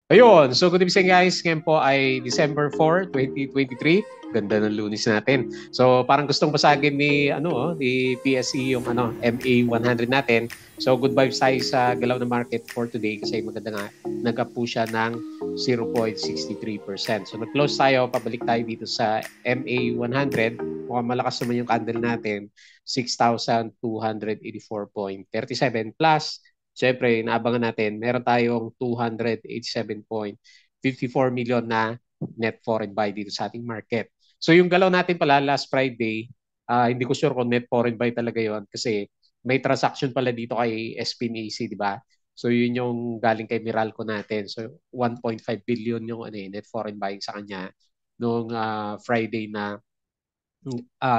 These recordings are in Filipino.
Ayun, so good evening guys. Ngayon po ay December 4, 2023. Ganda ng Lunes natin. So parang gustong basagin ni PSE yung MA 100 natin. So good vibes tayo sa galaw ng market for today kasi maganda nga nag-up siya ng 0.63%. So nag-close tayo, pabalik tayo dito sa MA 100. Mukhang malakas naman yung candle natin, 6,284.37 plus. Siyempre, inaabangan natin, meron tayong 287.54 million na net foreign buy dito sa ating market. So yung galaw natin pala last Friday, hindi ko sure kung net foreign buy talaga yon kasi may transaction pala dito kay SPNAC, di ba? So yun yung galing kay Meralco natin. So 1.5 billion yung net foreign buying sa kanya noong Friday na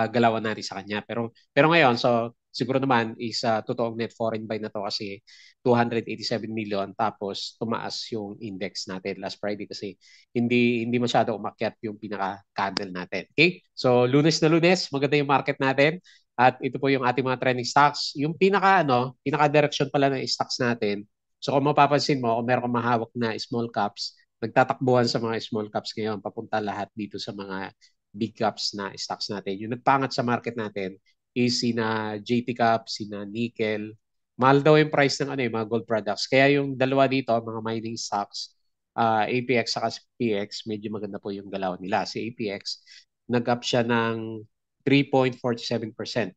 galawan natin sa kanya. Pero ngayon, so siguro naman is totoong net foreign buy na to kasi 287 million tapos tumaas yung index natin last Friday kasi hindi masyado umakyat yung pinaka-candle natin. Okay? So Lunes na Lunes, maganda yung market natin at ito po yung ating mga trending stocks. Yung pinaka direction pala ng stocks natin. So kung mapapansin mo, kung meron kang mahawak na small caps, nagtatakbuhan sa mga small caps ngayon, papunta lahat dito sa mga big caps na stocks natin. Yung nagpangat sa market natin is sina JT Cap, sina Nickel. Mahal daw yung price ng mga gold products. Kaya yung dalawa dito, mga mining stocks, APX saka PX, medyo maganda po yung galaw nila. Si APX, nag-up siya ng 3.47%.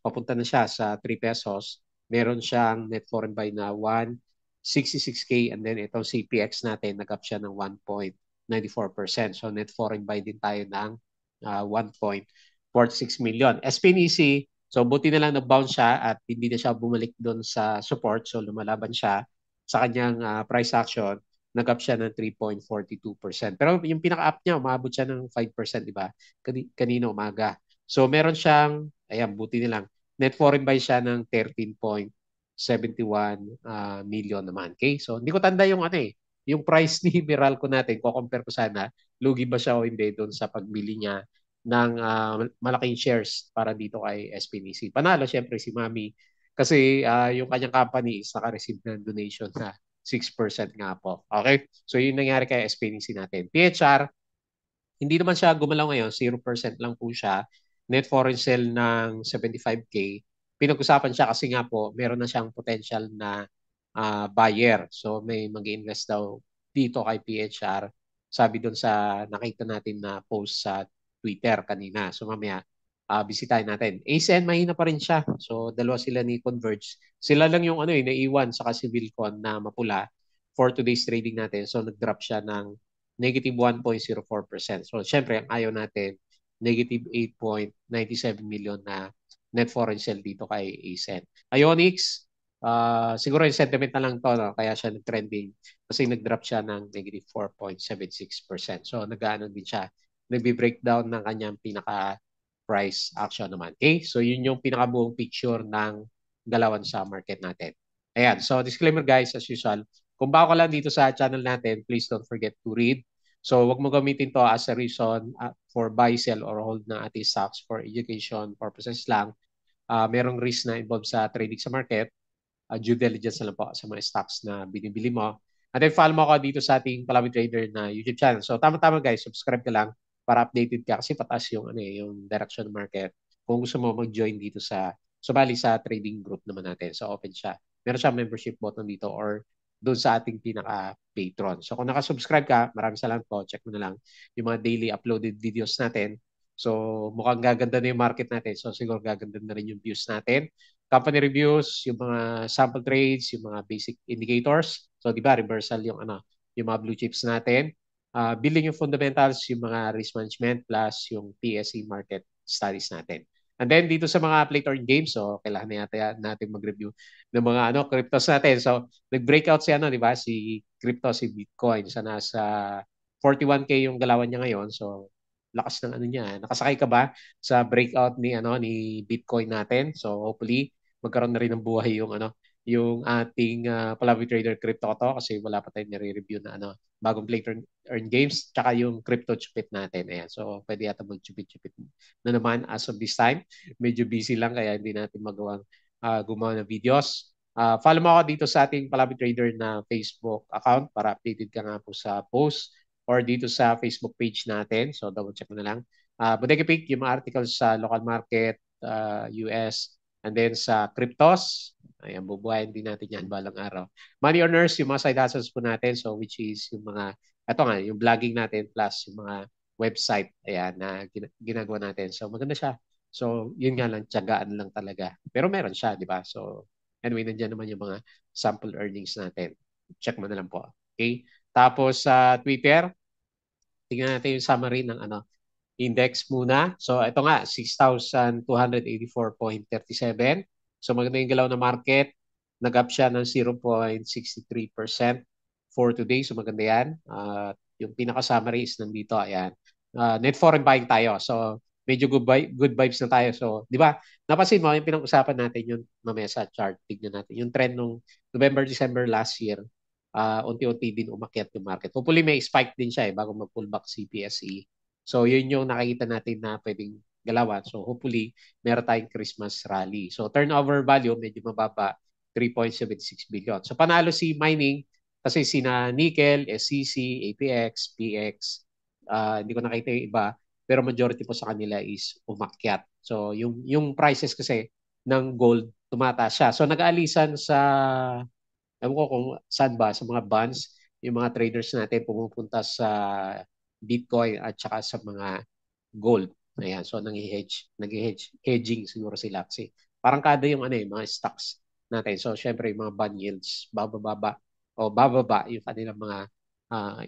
Papunta na siya sa 3 pesos. Meron siyang net foreign buy na 166K and then itong CPX natin, nag-up siya ng 1.94%. So net foreign buy din tayo ng 1.46 million. SPNEC, so buti na lang nag-bounce siya at hindi na siya bumalik doon sa support. So lumalaban siya sa kanyang price action. Nag-up siya ng 3.42%. Pero yung pinaka-up niya, umabot siya ng 5%, di ba? Kanina umaga. So meron siyang, ayan, buti na lang, net foreign buy siya ng 13.71 million naman. Okay? So hindi ko tanda yung price ni Meralco natin, ko-compare ko sana, lugi ba siya o hindi doon sa pagbili niya ng malaking shares para dito kay SPNC. Panalo syempre si Mami kasi yung kanyang company is naka-receive ng donation na 6% nga po. Okay? So yun nangyari kay SPNC natin. PHR, hindi naman siya gumalaw ngayon, 0% lang po siya. Net foreign sale ng 75K. Pinag-usapan siya kasi nga po, meron na siyang potential na buyer. So may mag-invest daw dito kay PHR. Sabi doon sa nakita natin na post sa Twitter kanina. So mamaya, bisitahin natin. ACN, mahina pa rin siya. So dalawa sila ni Converge. Sila lang yung naiwan sa si Vilcon na mapula for today's trading natin. So nag-drop siya ng negative 1.04%. So, syempre, ang ayaw natin, negative 8.97 million na net foreign sale dito kay ASEN. Ionics, siguro yung sentiment na lang to, no? Kaya siya nag-trending kasi nag-drop siya ng negative 4.76%. So, nag-ano din siya, nag-breakdown ng kanyang pinaka-price action naman. Okay? So, yun yung pinakabuong picture ng galawan sa market natin. Ayan. So, disclaimer guys, as usual, kung bago ka lang dito sa channel natin, please don't forget to read. So, wag mo gamitin to as a reason for buy, sell, or hold ng ating stocks for education purposes lang. Merong risk na involved sa trading sa market. Due diligence na lang po sa mga stocks na binibili mo. And then follow mo ako dito sa ating Palawi Trader na YouTube channel. So, tama-tama guys, subscribe ka lang para updated ka kasi pataas yung direction market. Kung gusto mo mag-join dito sumali sa trading group naman natin. So, open siya. Meron siya membership button dito or doon sa ating pinaka-patron. So, kung nakasubscribe ka, maraming salamat po. Check mo na lang yung mga daily uploaded videos natin. So, mukhang gaganda na yung market natin. So, siguro gaganda na rin yung views natin. Company reviews, yung mga sample trades, yung mga basic indicators. So, di ba, reversal yung mga blue chips natin. Building yung fundamentals, yung mga risk management, plus yung PSE market studies natin. And then dito sa mga play to earn games, so kailangan na yata natin mag-review ng mga cryptos natin. So nag-breakout di ba? Si crypto, si Bitcoin sa nasa 41K yung galawan niya ngayon. So lakas ng niya. Nakasakay ka ba sa breakout ni Bitcoin natin? So hopefully magkaroon na rin ng buhay yung ating Palawi Trader Crypto to kasi wala pa tayong nire-review na bagong play to earn games tsaka yung crypto chupit natin. Ayan. So pwede yata mag-chupit-chupit na naman as of this time. Medyo busy lang kaya hindi natin magawang gumawa ng videos. Follow mo ako dito sa ating Palabi Trader na Facebook account para updated ka nga po sa post or dito sa Facebook page natin. So double check mo na lang. Bodega Peak, yung mga articles sa local market, US, and then sa cryptos. Ayan, bubuhayin din natin yan balang araw. Money earners, yung mga side hustles po natin. So which is yung mga, ito nga, yung vlogging natin plus yung mga website ayan, na ginagawa natin. So maganda siya. So yun nga lang, tiyagaan lang talaga. Pero meron siya, di ba? So anyway, nandiyan naman yung mga sample earnings natin. Check mo na lang po. Okay? Tapos sa Twitter, tingnan natin yung summary ng index muna. So ito nga, 6,284.37. So maganda yung galaw na market. Nag-up siya ng 0.63% for today. So maganda yan. Yung pinaka-summary is nandito. Ayan. Net foreign buying tayo. So medyo good vibes na tayo. So, di ba? Napansin mo, yung pinag-usapan natin yung mamaya sa chart. Tignan natin. Yung trend nung November, December last year, unti-unti din umakyat yung market. Hopefully may spike din siya bago mag-pullback si PSE. So, yun yung nakikita natin na pwedeng galawan. So, hopefully, meron tayong Christmas rally. So, turnover value, medyo mababa, 3.76 billion. So, panalo si mining kasi sina Nickel, SCC, APX, PX, hindi ko nakita yung iba, pero majority po sa kanila is umakyat. So, yung prices kasi ng gold, tumataas siya. So, nag-aalisan sa ewan ko kung saan ba, sa mga bonds, yung mga traders natin pumupunta sa Bitcoin at saka sa mga gold. Ayan, so hedging siguro sila kasi parang kada yung mga stocks natin. So syempre yung mga bond yields bababa yung kanilang mga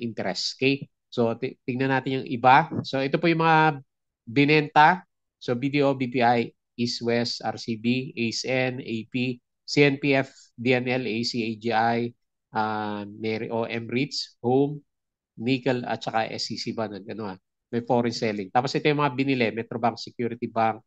interest. Okay? So tingnan natin yung iba. So ito po yung mga binenta. So BDO, BPI, East West, RCB, ACN, AP, CNPF, DNL, ACAGI, Mero, MREITs, Home, Nickel at saka SCC ba may foreign selling. Tapos ito yung mga binili, Metrobank, Security Bank,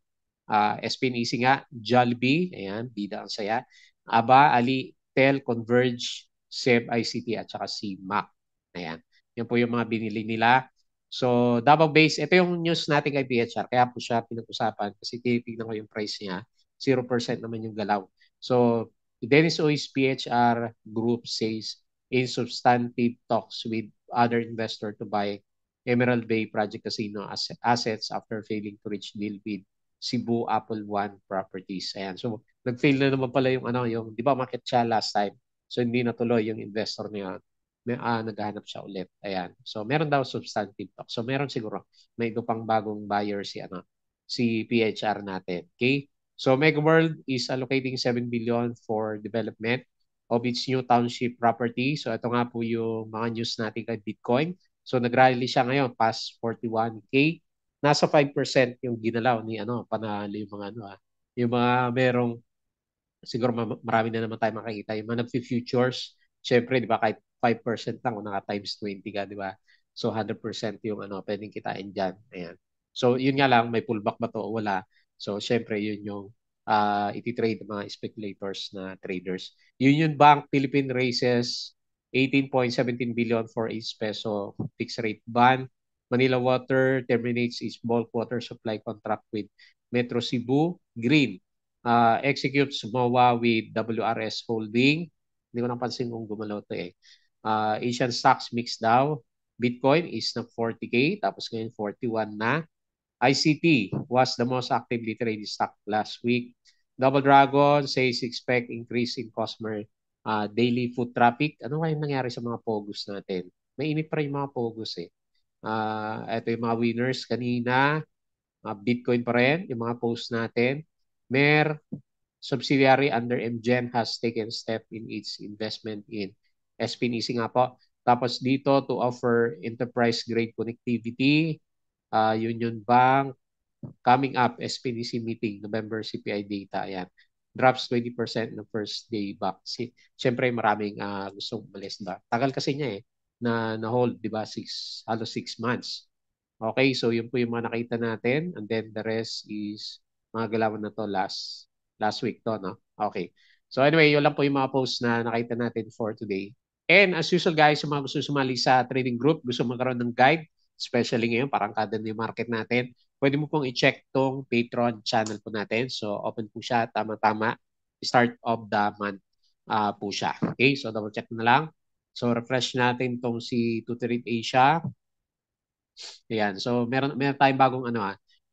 SPNEC nga, Jollibee, ayan, bida ang saya. Aba, Ali, Tel, Converge, SEB, ICT at saka CMAC. Ayan. Yan po yung mga binili nila. So, Davao Base, ito yung news natin kay PHR. Kaya po siya pinag-usapan kasi tinitignan ko yung price niya. 0% naman yung galaw. So, Dennis Oi's PHR Group says in substantive talks with other investor to buy Emerald Bay Project Casino assets after failing to reach deal with Cebu Apple One Properties. Ayan. So, nag-fail na naman pala yung di ba market siya last time. So, hindi natuloy yung investor niya. Naghahanap siya ulit. Ayan. So, meron daw substantive talk. So, meron siguro. May ito pang bagong buyer si PHR natin. Okay? So, Mega World is allocating 7 billion for development of its new township property. So, ito nga po yung mga news natin kay Bitcoin. So, nag-rally siya ngayon past 41K. Nasa 5% yung ginalaw ni panalo yung mga yung mga merong siguro marami na naman tayo makikita yung mga nag-futures. Syempre, di ba, kahit 5% lang kung naka times 20 ka, di ba? So 100% yung pwedeng kitain diyan. Ayan. So yun nga lang, may pullback ba to o wala? So syempre yun yung iti-trade ng mga speculators na traders. Union Bank Philippine raises 18.17 billion for each peso fixed rate bond. Manila Water terminates its bulk water supply contract with Metro Cebu. Green executes MOA with WRS Holding. Hindi ko napansin kung gumalaw to eh. Asian stocks mix daw. Bitcoin is na 40K, tapos ngayon 41 na. ICT was the most actively traded stock last week. Double Dragon says expect increase in customer daily foot traffic. Ano kaya nangyari sa mga POGOs natin? May init pa rin yung mga POGOs eh. Ito yung mga winners kanina. Bitcoin pa rin, yung mga post natin. Mer, subsidiary under MGen has taken step in its investment in SPNEC nga po. Tapos dito to offer enterprise-grade connectivity, Union Bank, coming up, SPNEC meeting, November CPI data, ayan. Drops 20% the first day back. Siyempre maraming gustong umalis ba. Tagal kasi niya na-hold, di ba? Halos 6 months. Okay, so yun po yung mga nakita natin. And then the rest is mga galawan na to last week to, no? Okay. So anyway, yun lang po yung mga posts na nakita natin for today. And as usual guys, yung mga gusto sumali sa trading group, gusto magkaroon ng guide, especially ngayon, parang kada na yung market natin, pwede mo pong i-check tong Patreon channel po natin. So open po siya, tama-tama, start of the month. po siya. Okay, so double check na lang. So refresh natin tong si To Trade Asia. Ayan. So meron tayong bagong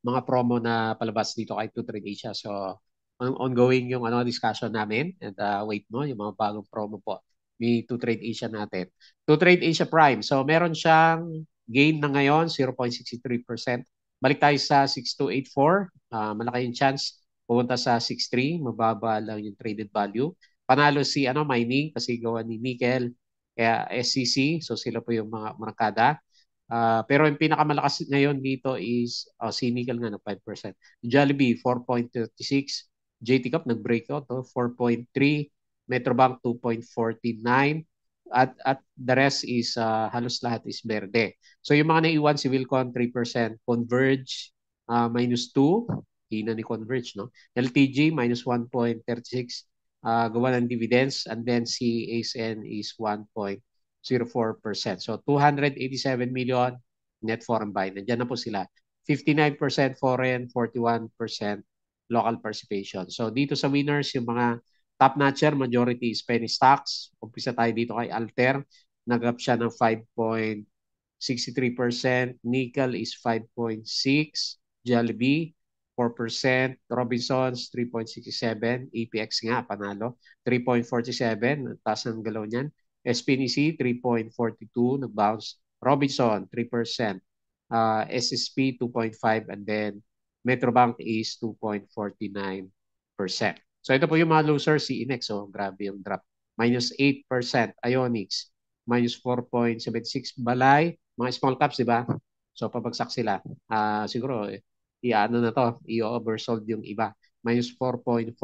mga promo na palabas dito kay To Trade Asia. So ongoing yung discussion namin and wait mo yung mga bagong promo po ni To Trade Asia natin. To Trade Asia Prime. So meron siyang gain na ngayon 0.63%. Balik tayo sa 6284. Malaki yung chance pumunta sa 63, mababa lang yung traded value. Panalo si mining kasi gawa ni nickel, kaya SCC, so sila po yung mga markada. Pero yung pinakamalakas ngayon dito is si nickel nga na 5%. Jollibee 4.36, JT Cup nag-breakout 4.3, Metrobank 2.49, at the rest is halos lahat is berde. So yung mga naiwan si Wilcon 3%, Converge -2, hina ni Converge, no? LTG minus 1.36, gawa ng dividends, and then si ASN is 1.04%. So 287 million net foreign buy. Nandiyan na po sila. 59% foreign, 41% local participation. So dito sa winners, yung mga top notcher, majority is penny stocks. Umpisa tayo dito kay Alter. Nag-up siya ng 5.63%. Nickel is 5.6%. Jollibee, 4%. Robinsons, 3.67%. APX nga, panalo. 3.47%. Taas ng galaw niyan. SPNC, 3.42%. Nag-bounce. Robinson, 3%. SSP, 2.5%. And then Metrobank is 2.49%. So ito po yung mga losers, si Inex. Oh, grabe yung drop. -8%. Ionics, -4.76. Balay, mga small caps, di ba? So pabagsak sila. Siguro, i-ano na to, i-oversold yung iba. -4.44%.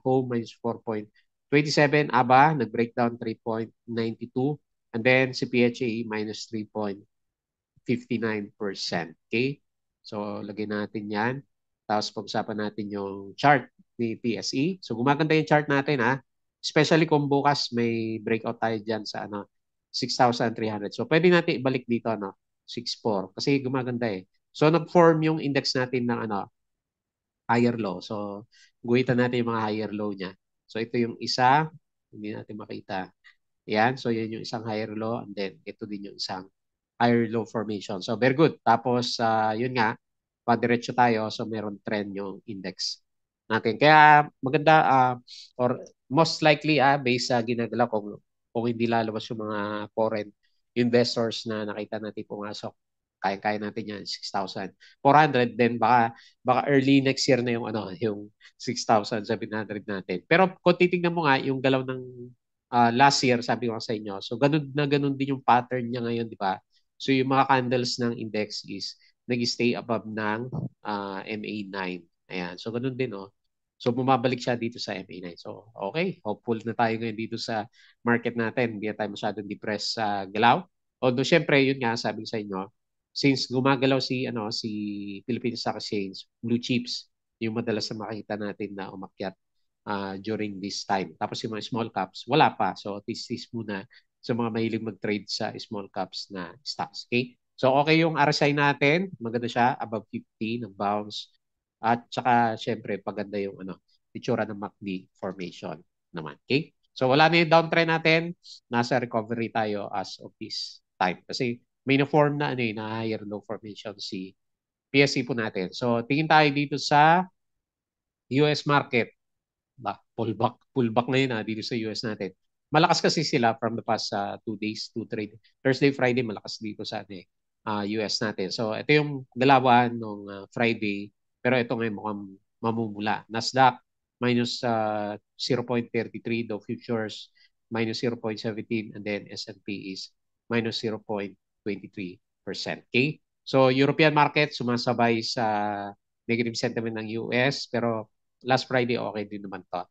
Home, -4.27. ABA, nag-breakdown 3.92. And then si PHA, -3.59%. Okay? So, lagay natin yan. Tapos, pag-usapan natin yung chart ni PSE. So, gumaganda yung chart natin, ha? Especially kung bukas may breakout tayo dyan sa 6,300. So, pwede natin ibalik dito, 6,400. Kasi gumaganda eh. So, nag-form yung index natin ng higher low. So, guhitan natin yung mga higher low niya. So, ito yung isa. Hindi natin makita. Yan. So, yan yung isang higher low. And then, ito din yung isang higher low formation. So, very good. Tapos, yun nga, padiretso tayo. So, meron trend yung index natin. Kaya, maganda, or most likely, based sa ginagala kung hindi lalabas yung mga foreign investors na nakita natin pumasok, kaya-kaya natin yan, 6,400. Then, baka early next year na yung, yung 6,700 natin. Pero, kung titignan mo nga, yung galaw ng last year, sabi ko sa inyo, so ganun din yung pattern niya ngayon, di ba? So yung mga candles ng index is nag-stay above ng MA9. Ayan. So ganun din, oh. So bumabalik siya dito sa MA9. So okay, hopeful na tayo ngayon dito sa market natin. Hindi na tayo masyadong depressed sa galaw. Although syempre, yun nga sabi ko sa inyo, since gumagalaw si Philippine Stock Exchange, blue chips, yung madalas na makita natin na umakyat during this time. Tapos yung mga small caps, wala pa. So tis muna sa mga mahilig mag-trade sa small caps na stocks. Okay? So okay yung RSI natin, maganda siya, above 50, nag-bounce. At saka syempre paganda yung itsura ng MACD formation naman. Okay? So wala na yung downtrend natin, nasa recovery tayo as of this time. Kasi may na-form na na higher low formation si PSE po natin. So tingin tayo dito sa US market. Pullback na yun dito sa US natin. Malakas kasi sila from the past 2 days, 2 trade. Thursday, Friday, malakas dito sa US natin. So ito yung galawan ng Friday, pero ito ngayon mukhang mamumula. Nasdaq, -0.33, Dow Futures, -0.17, and then S&P is -0.23%. Okay? So European market, sumasabay sa negative sentiment ng US, pero last Friday, okay din naman to.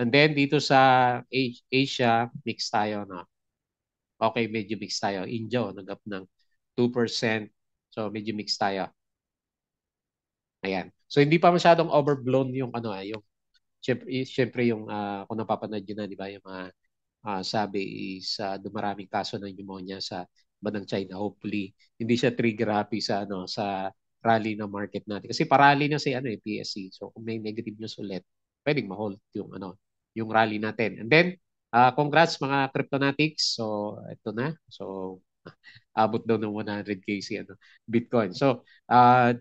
And then, dito sa Asia, mix tayo na. Okay, medyo mix tayo. India, nag-up ng 2%. So, medyo mix tayo. Ayan. So, hindi pa masyadong overblown yung yung syempre yung kung napapanood nyo na, di ba, yung mga sabi is dumaraming kaso ng pneumonia sa bandang China. Hopefully, hindi siya trigger happy sa sa rally ng market natin. Kasi parally na si PSC. So kung may negative news ulit, pwedeng ma-hold yung yung rally natin. And then, congrats mga Cryptonatics. So, ito na. So, abot daw ng 100K si ano, Bitcoin. So,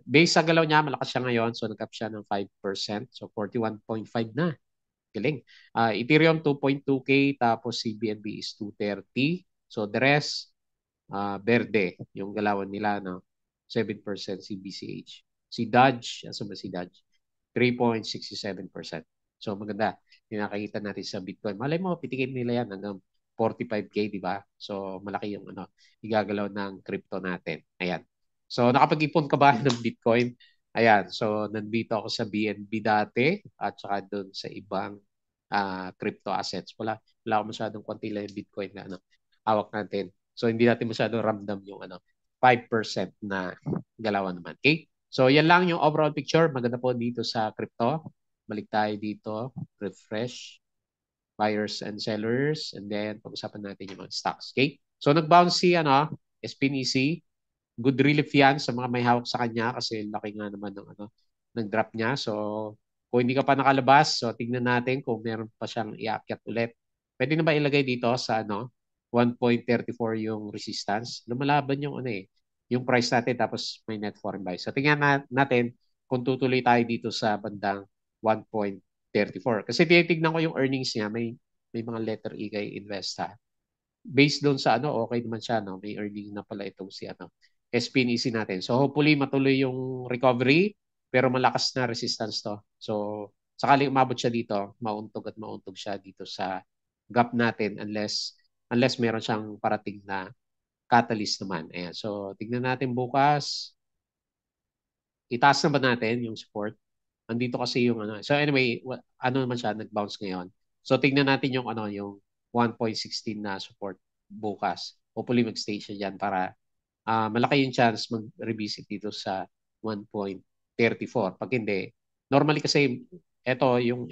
based sa galaw niya, malakas siya ngayon. So, nag-up siya ng 5%. So, 41.5 na. Galing. Ethereum 2.2K, tapos CBNB is 230. So, the rest, Verde, yung galawan nila, no? 7% si BCH. Si Dodge, asa ba si Dodge? 3.67%. So maganda, yung nakikita natin sa Bitcoin. Malay mo, pitikin nila yan hanggang 45K, di ba? So malaki yung ano, igagalaw ng crypto natin. Ayan. So nakapag-ipon ka ba ng Bitcoin? Ayan. So nandito ako sa BNB dati at saka doon sa ibang crypto assets. Wala ako masyadong konti lang yung Bitcoin na ano, hawak natin. So hindi natin masyadong ramdam yung ano, 5% na galawan naman. Okay? So yan lang yung overall picture. Maganda po dito sa crypto. Balik tayo dito. Refresh. Buyers and sellers. And then pag-usapan natin yung mga stocks. Okay? So nag-bounce si ano, SPNEC. Good relief yan sa mga may hawak sa kanya kasi laki nga naman ng ano, ng drop niya. So kung hindi ka pa nakalabas, so tingnan natin kung meron pa siyang iakyat ulit. Pwede na ba ilagay dito sa ano, 1.34 yung resistance? Lumalaban yung ano eh, yung price natin tapos may net foreign buy. So tingnan natin kung tutuloy tayo dito sa bandang 1.34. Kasi tinitignan ko yung earnings niya, may mga letter E kay Investa. Based doon sa ano, okay naman siya, no? May earning na pala itong si ano, SPNEC natin. So hopefully matuloy yung recovery, pero malakas na resistance to. So sakaling umabot siya dito, mauntog siya dito sa gap natin unless meron siyang parating na catalyst naman. Ayan. So tignan natin bukas. Itaas na ba natin yung support? Andito kasi yung ano. So anyway, ano naman siya, nag-bounce ngayon. So tingnan natin yung ano, yung 1.16 na support bukas. Hopefully mag-stay siya dyan para malaki yung chance mag-revisit dito sa 1.34. Pag hindi, normally kasi ito yung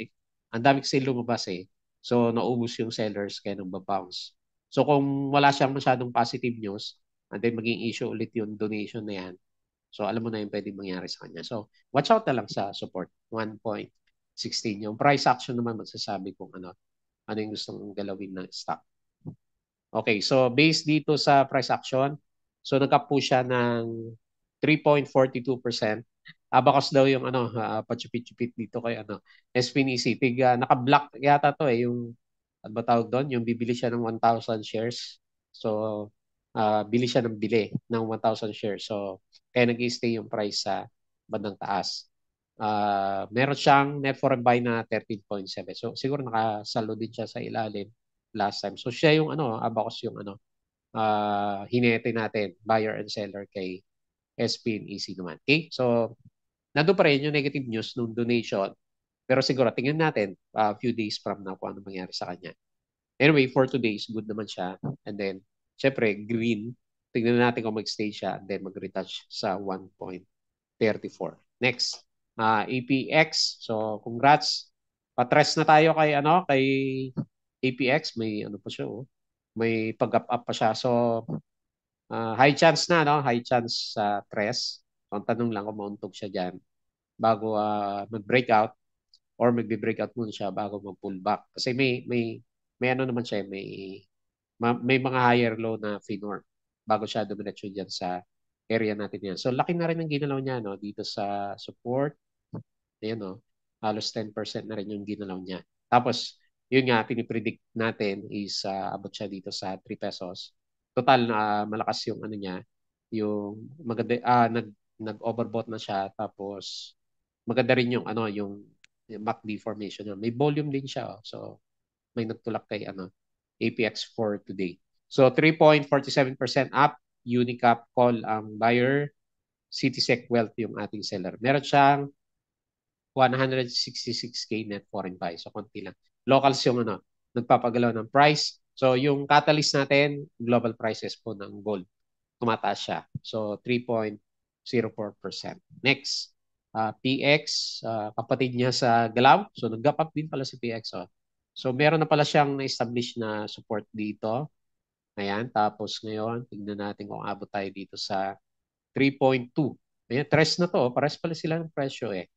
ang dami kasi lumabas eh. So naubos yung sellers kaya nang bounce. So kung wala siyang masyadong positive news, and then maging issue ulit yung donation na yan, so alam mo na yung pwedeng mangyari sa kanya. So watch out na lang sa support 1.16. Yung price action naman magsasabi kung ano yung gustong galawin ng stock. Okay, so based dito sa price action, so nagka po siya ng 3.42%. Abacus daw yung ano, pachupit-chupit dito kay ano, SPNEC. Naka-block yata to eh, yung ano ba tawag doon? Yung bibili siya ng 1,000 shares. So, bili siya ng bili ng 1,000 shares. So, kaya nag-stay yung price sa bandang taas. Meron siyang net foreign buy na 13.7. So, siguro nakasalo din siya sa ilalim last time. So, siya yung ano, Abacus yung ano, hinete natin, buyer and seller kay SPNEC naman. Okay? So, nandun pa rin yung negative news nung donation. Pero siguro, tingnan natin a few days from now kung ano mangyari sa kanya. Anyway, for 2 days, good naman siya. And then, syempre, green. Tingnan natin kung mag-stay siya and then mag-retouch sa 1.34. Next, APX. So, congrats. Patres na tayo kay kay APX. May ano pa siya, oh. May pag-up pa siya. So, high chance na, no? High chance sa tres. So, ang tanong lang kung mauntog siya dyan bago mag-breakout or magbe-breakout muna siya bago mag-pullback. Kasi may ano naman siya, may mga higher low na FINOR bago siya dumiretso dyan sa area natin yan. So, laki na rin ang ginalaw niya, no? Dito sa support. Ayan, no? Halos 10% na rin yung ginalaw niya. Tapos, yun nga, pinipredict natin is abot siya dito sa 3 pesos. Total, malakas yung ano niya, yung maganda, nag-overbought na siya. Tapos, maganda rin yung ano, yung MACD formation niya. May volume din siya. Oh. So, may nagtulak kay APX for today. So 3.47% up, Unicap call ang buyer, Citysec Wealth yung ating seller. Meron siyang 166K net foreign buy. So konti lang. Locals yung nagpapagalaw ng price. So yung catalyst natin, global prices po ng gold. Tumataas siya. So 3.04%. Next, PX, kapatid niya sa Galaw. So nag-gap up din pala si PX. Oh. So meron na pala siyang na-establish na support dito. Ayan, tapos ngayon, tignan natin kung abot tayo dito sa 3.2. Ayan, tres na to. Pares pala sila ng presyo eh.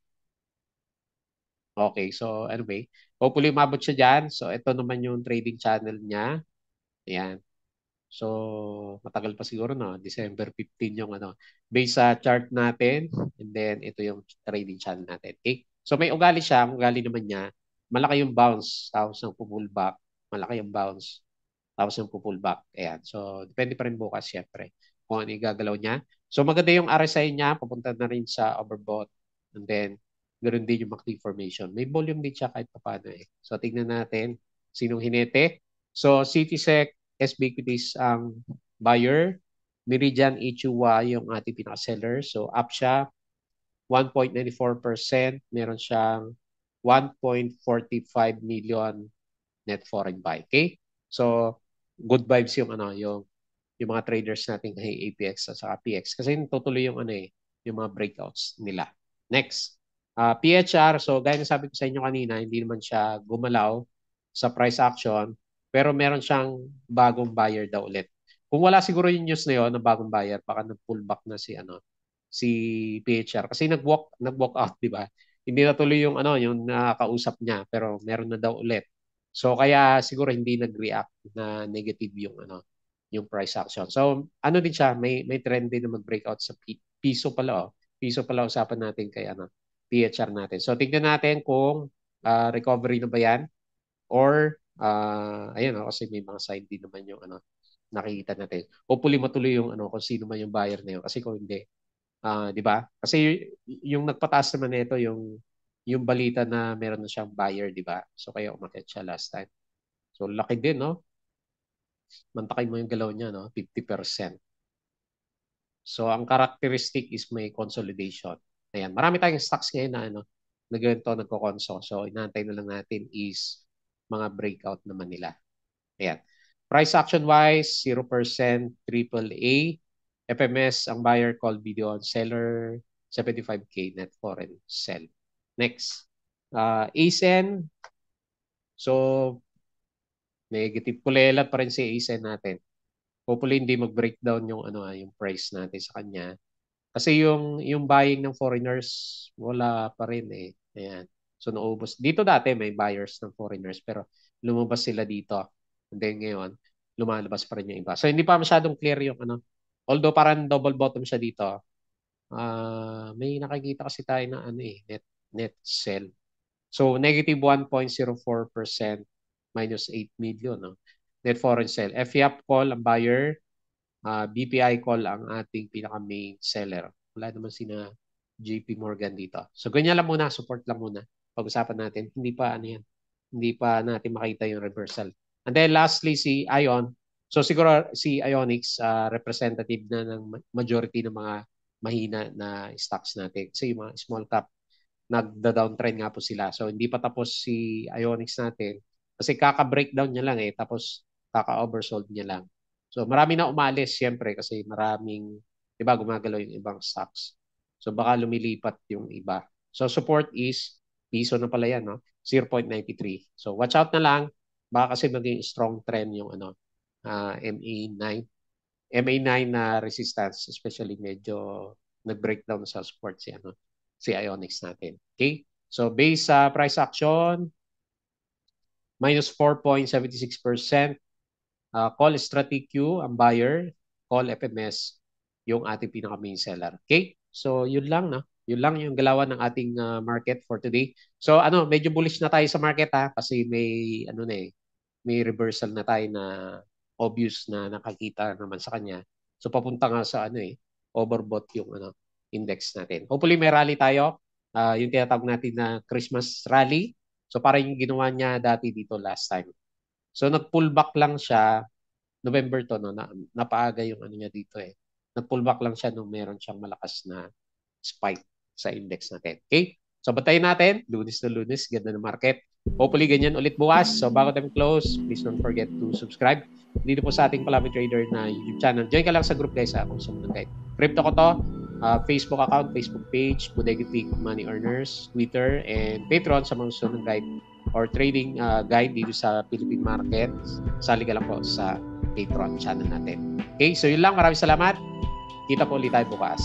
Okay, so anyway, hopefully umabot siya dyan. So ito naman yung trading channel niya. Ayan. So matagal pa siguro no, December 15 yung ano. Based sa chart natin and then ito yung trading channel natin. Okay? So may ugali siya, ang ugali naman niya, malaki yung bounce, tapos ng pullback, malaki yung bounce, tapos yung pullback. Ayan. So depende pa rin bukas syempre kung ano yung gagalaw niya. So maganda yung RSI niya, papunta na rin sa overbought and then ganoon din yung MACD formation. May volume din siya kahit paano eh. So tingnan natin sinong hinete. So Citysec, SBQTs ang buyer. Meridian HUA yung ating pinaka-seller. So up siya 1.94%. Meron siyang 1.45 million net foreign buy. Okay? So good vibes yung ano, yung mga traders natin kay APX at saka PX kasi tutuloy yung ano eh, yung mga breakouts nila. Next, PHR. So gaya ng sabi ko sa inyo kanina, hindi naman siya gumalaw sa price action pero meron siyang bagong buyer daw ulit. Kung wala siguro yung news na yun ng bagong buyer, baka nag-pullback na si PHR kasi nag-walk out, di ba? Hindi na tuloy yung ano, yung nakakausap niya pero meron na daw ulit. So kaya siguro hindi nag-react na negative yung ano, yung price action. So ano din siya, may trend din na mag-breakout sa piso pala oh. Piso pala usapan natin kay ano, PHR natin. So tingnan natin kung recovery na ba 'yan or ayun oh, kasi may mga side din naman yung ano nakikita natin. Hopefully matuloy yung ano kung sino man yung buyer na yun kasi kung hindi 'di ba? Kasi yung nagpataas naman nito yung balita na meron na siyang buyer, 'di ba? So kaya umakyat siya last time. So laki din, no? Mantakin mo yung galaw niya, no? 50%. So ang characteristic is may consolidation. Ayan, marami tayong stocks ngayon na ano, na ganito nagko-conso. So inaantay na lang natin is mga breakout naman nila. Ayan. Price action wise, 0% AAA. FMS, ang buyer call video on seller, 75K net foreign sell. Next. ASEN. So, negative kulelat pa rin si ASEN natin. Hopefully hindi mag-breakdown yung ano yung price natin sa kanya. Kasi yung buying ng foreigners wala pa rin eh. Ayan. So naubos. Dito dati may buyers ng foreigners pero lumabas sila dito. And then ngayon lumalabas pa rin yung iba. So hindi pa masyadong clear yung ano. Although parang double bottom siya dito. May nakikita kasi tayo na ano eh net sell. So negative 1.04% minus 8 million no. Net foreign sell. FIAP call ang buyer, BPI call ang ating pinaka main seller. Wala naman sina JP Morgan dito. So ganyan lang muna, support lang muna. Pag-usapan natin, hindi pa ano yan. Hindi pa natin makita yung reversal. And then lastly si Ion. So siguro si Ionix representative na ng majority ng mga mahina na stocks natin. Kasi yung mga small cap nagda-downtrend nga po sila. So hindi pa tapos si Ionix natin kasi kaka-breakdown niya lang eh tapos kaka-oversold niya lang. So marami na umalis siyempre kasi maraming 'di ba gumagalaw yung ibang stocks. So baka lumilipat yung iba. So support is piso na pala yan no. 0.93. So watch out na lang baka kasi maging strong trend yung ano MA9 MA9 na resistance especially medyo nag-breakdown sa support si ano si Ionix natin. Okay? So based sa price action, minus 4.76%. Call Strategic Q, ang buyer. Call FMS, yung ating pinaka-main seller. Okay? So yun lang, no? Yun lang yung galawan ng ating market for today. So ano, medyo bullish na tayo sa market ha kasi may ano na eh, may reversal na tayo na obvious na nakakita naman sa kanya. So papunta nga sa ano eh, overbought yung ano index natin. Hopefully may rally tayo. Yung tinatawag natin na Christmas rally. So parang yung ginawa niya dati dito last time. So nag-pullback lang siya November to no, napaaga yung ano niya dito eh. Nag-pullback lang siya nung meron siyang malakas na spike sa index natin. Okay? So bantayin natin, lunes na lunes, ganda ng market. Hopefully ganyan ulit bukas. So bago tayo close, please don't forget to subscribe dito po sa ating Palami Trader na YouTube channel. Join ka lang sa group guys kung sumunod guide. Crypto ko to, Facebook account, Facebook page, Bodega Peak Money Earners, Twitter, and Patreon sa mga susunod guide or trading guide dito sa Philippine market. Sali ka lang po sa Patreon channel natin. Okay, so yun lang. Maraming salamat. Kita po ulit tayo bukas.